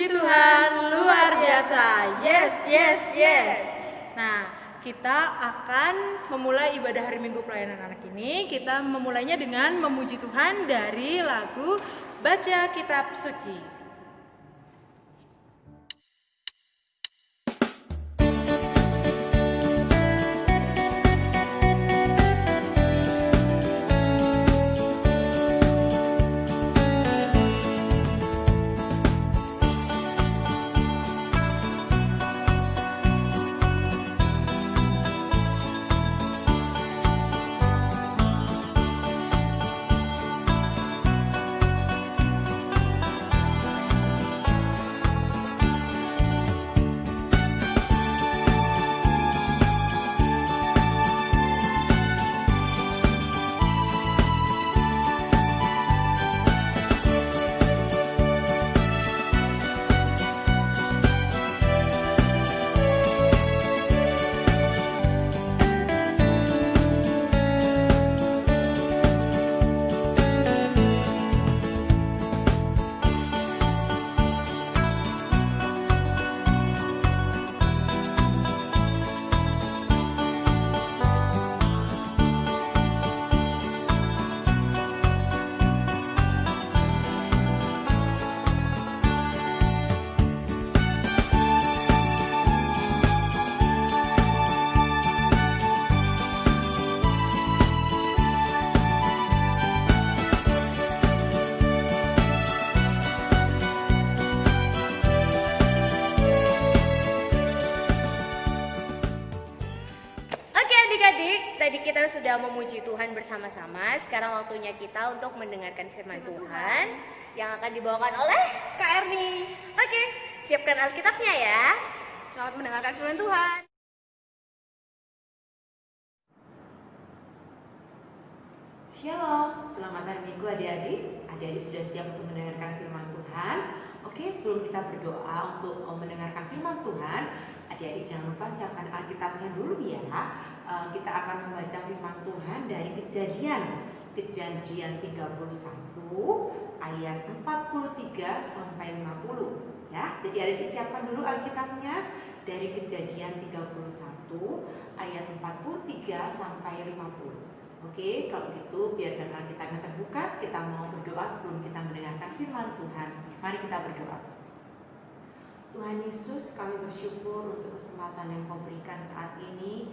Puji Tuhan, luar biasa. Yes, yes, yes. Nah, kita akan memulai ibadah hari Minggu pelayanan anak ini. Kita memulainya dengan memuji Tuhan dari lagu Baca Kitab Suci. Tadi kita sudah memuji Tuhan bersama-sama. Sekarang waktunya kita untuk mendengarkan firman Tuhan yang akan dibawakan oleh Kak Erni. Oke, siapkan Alkitabnya ya. Selamat mendengarkan firman Tuhan. Shalom, selamat hari Minggu adik-adik. Adik-adik sudah siap untuk mendengarkan firman Tuhan. Oke, sebelum kita berdoa untuk mendengarkan firman Tuhan, adik-adik jangan lupa siapkan Alkitabnya dulu ya. Kita akan membaca firman Tuhan dari Kejadian 31 ayat 43 sampai 50 ya. Jadi adik-adik siapkan dulu Alkitabnya dari Kejadian 31 ayat 43 sampai 50. Oke, kalau gitu biarkan Alkitabnya terbuka. Kita mau berdoa sebelum kita mendengarkan firman Tuhan. Mari kita berdoa. Tuhan Yesus, kami bersyukur untuk kesempatan yang Kau berikan saat ini.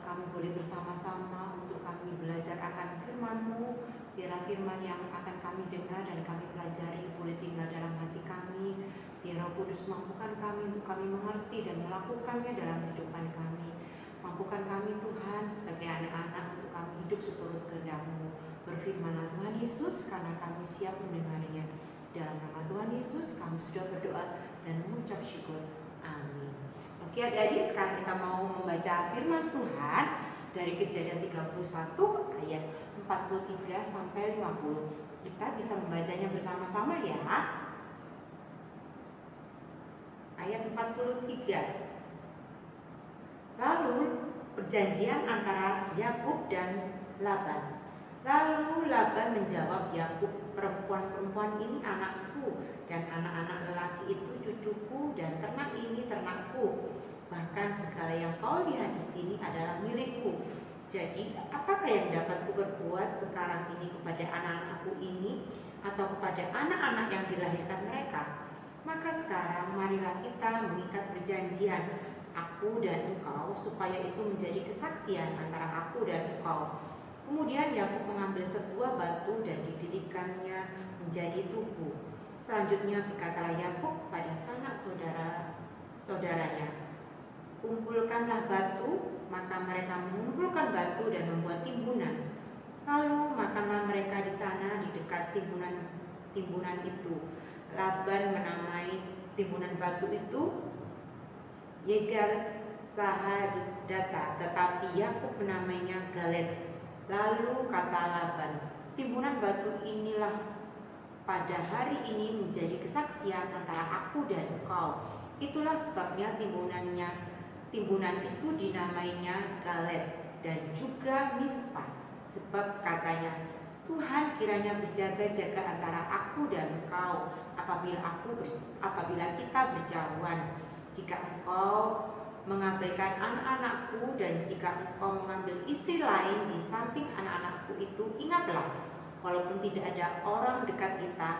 Kami boleh bersama-sama untuk kami belajar akan firman-Mu. Biarlah firman yang akan kami dengar dan kami pelajari boleh tinggal dalam hati kami. Biar Roh Kudus mampukan kami untuk kami mengerti dan melakukannya dalam kehidupan kami. Mampukan kami Tuhan sebagai anak-anak untuk kami hidup seturut kehendak-Mu. Berfirmanlah Tuhan Yesus, karena kami siap mendengarnya. Dalam nama Tuhan Yesus kami sudah berdoa dan mengucap syukur. Amin. Oke adik-adik, sekarang kita mau membaca firman Tuhan dari Kejadian 31 ayat 43 sampai 50. Kita bisa membacanya bersama-sama ya. Ayat 43. Lalu perjanjian antara Yakub dan Laban. Lalu Laban menjawab Yakub, perempuan-perempuan ini anakku dan anak-anak lelaki itu cucuku dan ternak ini ternakku. Bahkan segala yang kau lihat di sini adalah milikku. Jadi apakah yang dapat kuberbuat sekarang ini kepada anak-anakku ini atau kepada anak-anak yang dilahirkan mereka? Maka sekarang marilah kita mengikat perjanjian, aku dan engkau, supaya itu menjadi kesaksian antara aku dan engkau. Kemudian Yakub mengambil sebuah batu dan didirikannya menjadi tugu. Selanjutnya berkatalah Yakub kepada sanak saudaranya, kumpulkanlah batu. Maka mereka mengumpulkan batu dan membuat timbunan. Lalu makanlah mereka di sana di dekat timbunan itu. Laban menamai timbunan batu itu Yegar Sahadata, tetapi Yakub menamainya Galet. Lalu kata Laban, timbunan batu inilah pada hari ini menjadi kesaksian antara aku dan engkau. Itulah sebabnya timbunan itu dinamainya Galet dan juga Mispa, sebab katanya, Tuhan kiranya berjaga-jaga antara aku dan engkau apabila kita berjauhan. Jika engkau mengabaikan anak-anakku dan jika engkau mengambil istri lain di samping anak-anakku itu, ingatlah, walaupun tidak ada orang dekat kita,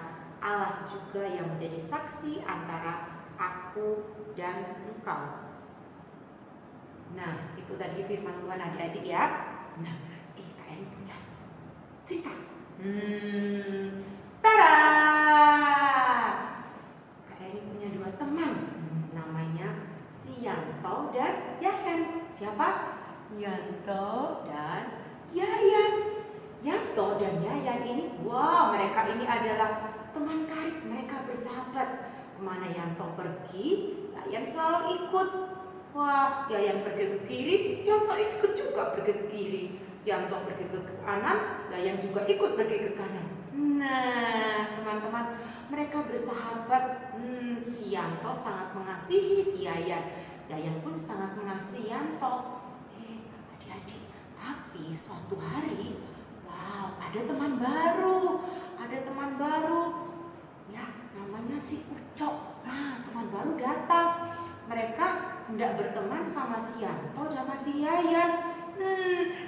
Allah juga yang menjadi saksi antara aku dan engkau. Nah, itu tadi firman Tuhan adik-adik ya. Nah, Kak Eri punya cerita. Tada! Kak Eri punya 2 teman, namanya si Yanto dan Yayan. Siapa? Yanto dan Yayan. Yanto dan Yayan ini, mereka ini adalah teman karib, mereka bersahabat. Kemana Yanto pergi, Yayan selalu ikut. Yayan pergi ke kiri, Yanto ikut juga pergi ke kiri. Yanto pergi ke kanan, Yayan juga ikut pergi ke kanan. Nah, teman-teman, mereka bersahabat. Si Yanto sangat mengasihi si Yayan. Yayan pun sangat mengasihi Yanto. Adik-adik, tapi suatu hari, ada teman baru. Ya, namanya si Ucok. Nah, teman baru datang. Mereka hendak berteman sama si Yanto dan si Yayan.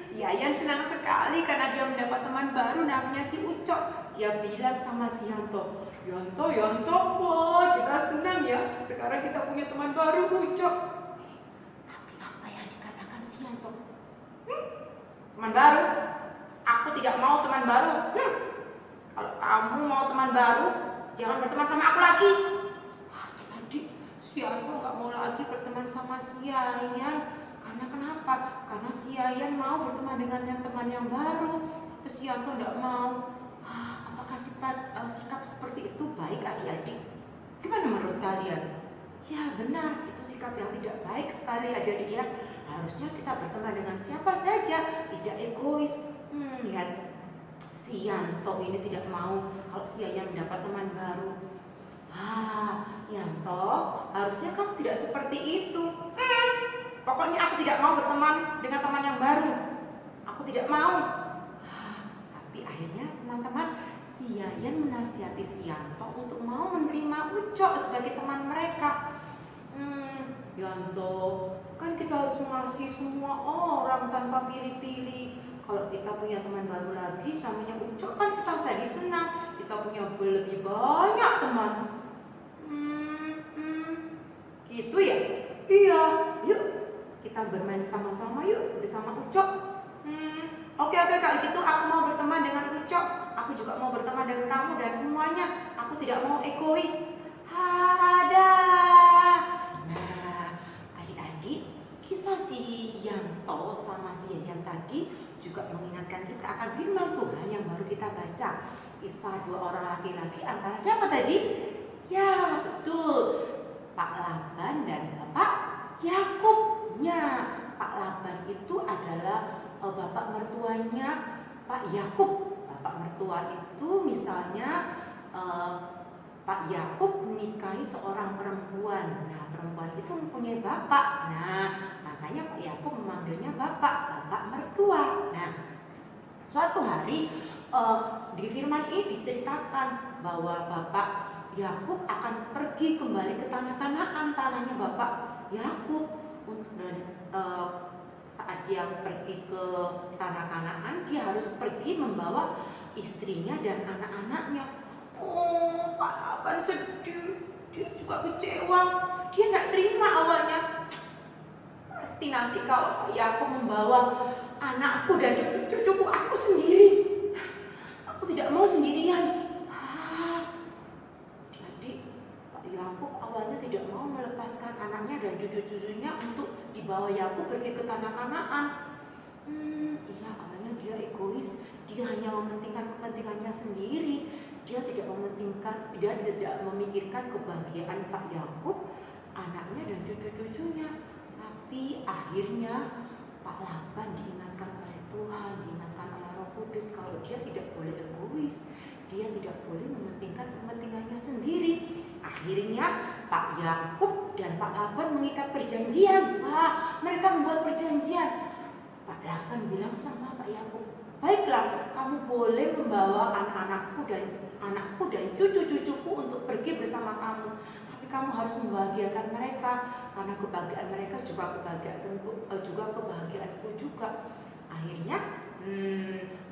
Si Yayan senang sekali karena dia mendapat teman baru namanya si Ucok. Dia bilang sama si Yanto, Yanto, wah kita senang ya. Sekarang kita punya teman baru, Ucok. Tapi apa yang dikatakan si Yanto? Teman baru? Aku tidak mau teman baru. Kalau kamu mau teman baru, jangan berteman sama aku lagi. Adik-adik, si Yanto nggak mau lagi berteman sama si Yayan. Karena kenapa? Karena si Yayan mau berteman dengan teman yang baru, tapi si Yanto nggak mau. Apakah sikap seperti itu baik adik-adik? Gimana menurut kalian? Ya benar, itu sikap yang tidak baik sekali adik-adik ya. Harusnya kita berteman dengan siapa saja, tidak egois. Lihat, si Yanto ini tidak mau kalau si Yayan mendapat teman baru. Yanto, harusnya kamu tidak seperti itu. Pokoknya aku tidak mau berteman dengan teman yang baru. Aku tidak mau. Tapi akhirnya teman-teman, si Yayan menasihati si Yanto untuk mau menerima Ucok sebagai teman mereka. Yanto, kan kita harus mengasihi semua orang tanpa pilih-pilih. Kalau kita punya teman baru lagi namanya Ucok, kan kita jadi senang. Kita punya lebih banyak teman. Gitu ya? Iya, yuk kita bermain sama-sama yuk bersama Ucok. Oke, kalau gitu aku mau berteman dengan Ucok. Aku juga mau berteman dengan kamu dan semuanya. Aku tidak mau egois. Ada. Nah, adik-adik, kisah si Yanto sama si Yayan tadi juga mengingatkan kita akan firman Tuhan yang baru kita baca. Kisah 2 orang laki-laki antara siapa tadi? Ya, betul. Pak Laban dan Bapak Yakub. Pak Laban itu adalah bapak mertuanya Pak Yakub. Bapak mertua itu misalnya Pak Yakub menikahi seorang perempuan. Nah, perempuan itu mempunyai bapak. Nah, makanya Pak Yakub memanggilnya bapak mertua. Nah, suatu hari di firman ini diceritakan bahwa Bapak Yakub akan pergi kembali ke tanah Kanaan, tanahnya Bapak Yakub. Dan saat dia pergi ke tanah Kanaan, dia harus pergi membawa istrinya dan anak-anaknya. Pak Laban sedih, dia juga kecewa, dia tidak terima awalnya. Pasti nanti kalau Pak Yakub membawa anakku dan cucu-cucuku, aku sendiri, aku tidak mau sendirian. Yakub awalnya tidak mau melepaskan anaknya dan cucu-cucunya untuk dibawa Yakub pergi ke tanah Kanaan. Awalnya dia egois, dia hanya mementingkan kepentingannya sendiri. Dia tidak memikirkan kebahagiaan Pak Yakub, anaknya dan cucu-cucunya. Tapi akhirnya Pak Laban diingatkan oleh Tuhan, diingatkan oleh Roh Kudus kalau dia tidak boleh egois, dia tidak boleh mementingkan kepentingannya sendiri. Akhirnya Pak Yakub dan Pak Laban mengikat perjanjian. Mereka membuat perjanjian. Pak Laban bilang sama Pak Yakub, Baiklah, kamu boleh membawa anak-anakku dan cucu-cucuku untuk pergi bersama kamu. Tapi kamu harus membahagiakan mereka, karena kebahagiaan mereka juga kebahagiaanku juga. Akhirnya,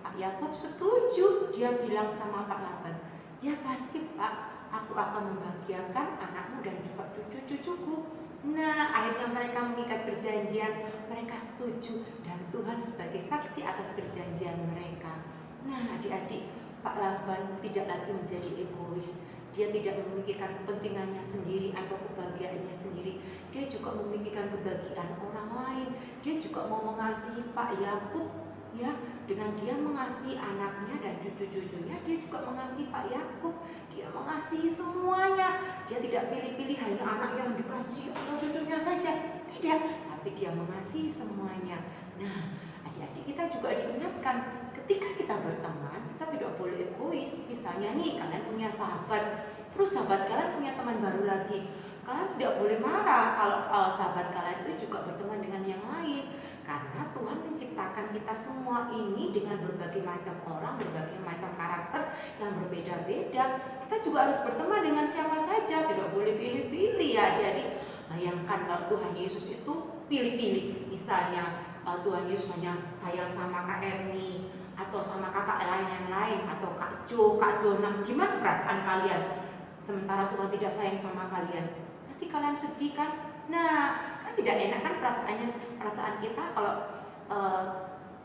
Pak Yakub setuju. Dia bilang sama Pak Laban, ya pasti Pak, aku akan membahagiakan anakmu dan juga cucu-cucuku. Nah, akhirnya mereka mengikat perjanjian, mereka setuju, dan Tuhan sebagai saksi atas perjanjian mereka. Nah, adik-adik, Pak Laban tidak lagi menjadi egois. Dia tidak memikirkan kepentingannya sendiri atau kebahagiaannya sendiri. Dia juga memikirkan kebahagiaan orang lain. Dia juga mau mengasihi Pak Yakub, ya, dengan dia mengasihi anaknya dan cucu-cucunya. Dia juga mengasihi Pak Yakub. Dia mengasihi semuanya. Dia tidak pilih-pilih hanya anak yang dikasihi atau cucunya saja. Tidak, tapi dia mengasihi semuanya. Nah, adik-adik, kita juga diingatkan ketika kita berteman, kita tidak boleh egois. Misalnya nih, kalian punya sahabat, terus sahabat kalian punya teman baru lagi. Kalian tidak boleh marah kalau sahabat kalian itu juga berteman dengan yang lain. Karena Tuhan menciptakan kita semua ini dengan berbagai macam orang, berbagai macam karakter yang berbeda-beda. Kita juga harus berteman dengan siapa saja, tidak boleh pilih-pilih ya adik-adik. Bayangkan kalau Tuhan Yesus itu pilih-pilih. Misalnya Tuhan Yesus hanya sayang sama Kak Erni, atau sama kakak lain yang lain, atau Kak Jo, Kak Dona. Gimana perasaan kalian? Sementara Tuhan tidak sayang sama kalian, pasti kalian sedih kan? Nah, kan tidak enak kan perasaan kita kalau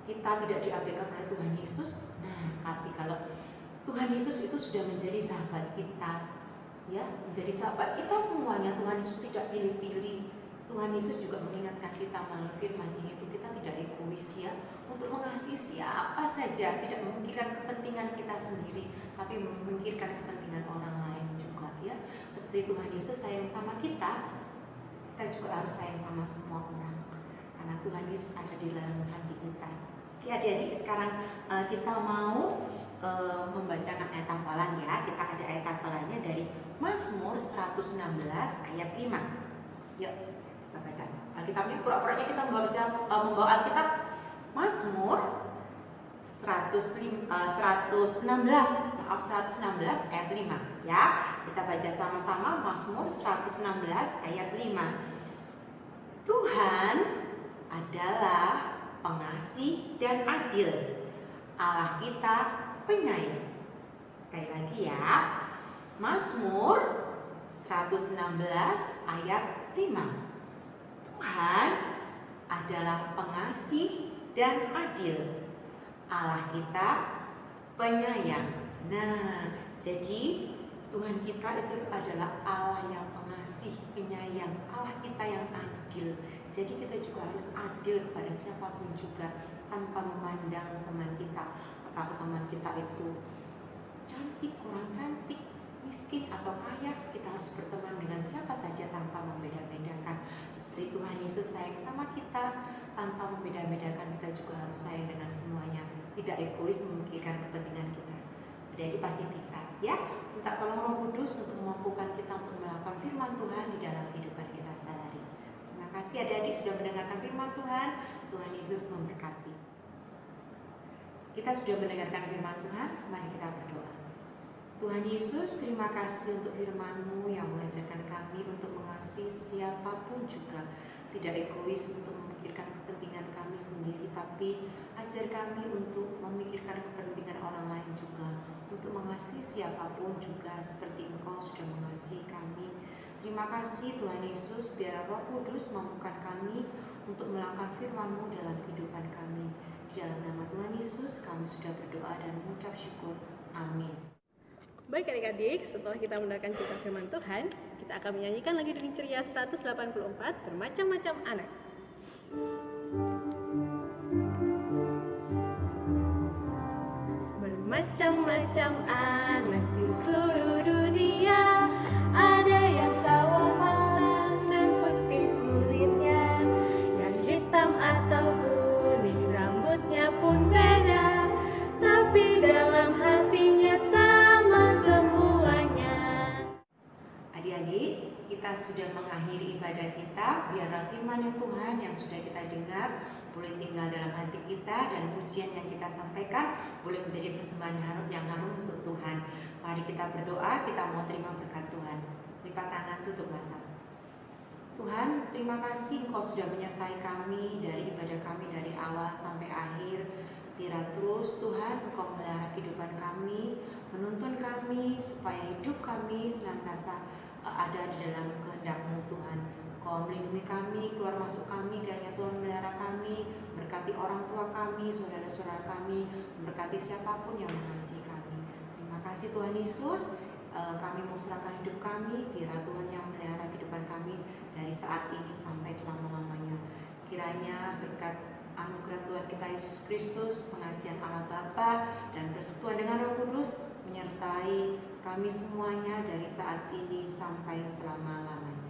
kita tidak diabaikan oleh Tuhan Yesus. Nah, tapi kalau Tuhan Yesus itu sudah menjadi sahabat kita, ya, menjadi sahabat kita semuanya. Tuhan Yesus tidak pilih-pilih. Tuhan Yesus juga mengingatkan kita melalui firman-Nya itu, kita tidak egois ya, untuk mengasihi siapa saja, tidak memikirkan kepentingan kita sendiri, tapi memikirkan kepentingan orang lain juga ya. Seperti Tuhan Yesus sayang sama kita, kita juga harus sayang sama semua orang, karena Tuhan Yesus ada di dalam hati kita. Oke adik-adik, sekarang kita mau membacakan ayat hafalan ya. Kita ada ayat hafalannya dari Mazmur 116 ayat 5. Yuk kita baca Alkitabnya. Pura-puranya kita membawa Alkitab. Mazmur 116 ayat 5 ya. Kita baca sama-sama Mazmur 116 ayat 5. Tuhan adalah pengasih dan adil, Allah kita penyayang. Sekali lagi ya, Mazmur 116 ayat 5. Tuhan adalah pengasih dan adil, Allah kita penyayang. Nah, jadi Tuhan kita itu adalah Allah yang pengasih, penyayang, Allah kita yang adil. Jadi kita juga harus adil kepada siapapun juga, tanpa memandang teman kita, apakah teman kita itu cantik, kurang cantik, miskin atau kaya. Kita harus berteman dengan siapa saja tanpa membeda-bedakan. Seperti Tuhan Yesus sayang sama kita, tanpa membeda-bedakan, kita juga harus sayang dengan semuanya. Tidak egois memikirkan kepentingan kita. Jadi pasti bisa ya. Minta tolong Roh Kudus untuk memampukan kita untuk melakukan firman Tuhan di dalam kehidupan kita sehari-hari. Terima kasih adik-adik sudah mendengarkan firman Tuhan. Tuhan Yesus memberkati. Kita sudah mendengarkan firman Tuhan, mari kita berdoa. Tuhan Yesus, terima kasih untuk firman-Mu yang mengajarkan kami untuk mengasihi siapapun juga, tidak egois untuk memikirkan kepentingan kami sendiri, tapi ajar kami untuk memikirkan kepentingan orang lain juga, untuk mengasihi siapapun juga seperti Engkau sudah mengasihi kami. Terima kasih Tuhan Yesus, biar Roh Kudus mampukan kami untuk melakukan firman-Mu dalam kehidupan kami. Di dalam nama Tuhan Yesus kami sudah berdoa dan mengucap syukur. Amin. Baik adik-adik, setelah kita mendengarkan cerita firman Tuhan, kita akan menyanyikan lagi dengan ceria 184, Bermacam-macam Anak. Bermacam-macam anak di seluruh dunia, ada yang sawo matang dan putih kulitnya, yang hitam atau kuning, rambutnya pun beda, tapi dalam hatinya sama semuanya. Adik-adik, kita sudah mengakhiri ibadah kita. Biarlah firman Tuhan yang sudah kita dengar boleh tinggal dalam hati kita, dan pujian yang kita sampaikan boleh menjadi persembahan yang harum untuk Tuhan. Mari kita berdoa, kita mau terima berkat Tuhan. Lipat tangan, tutup mata. Tuhan, terima kasih Engkau sudah menyertai kami dari ibadah kami dari awal sampai akhir. Biar terus Tuhan Engkau melihara kehidupan kami, menuntun kami supaya hidup kami senantiasa ada di dalam kehendak-Mu Tuhan. Kau melindungi kami, keluar masuk kami, kiranya Tuhan melihara kami, berkati orang tua kami, saudara-saudara kami, berkati siapapun yang mengasihi kami. Terima kasih Tuhan Yesus, kami mau serahkan hidup kami, biar Tuhan yang melihara kehidupan kami dari saat ini sampai selama-lamanya. Kiranya berkat anugerah Tuhan kita Yesus Kristus, pengasihan Allah Bapa, dan persekutuan dengan Roh Kudus menyertai kami semuanya dari saat ini sampai selama-lamanya.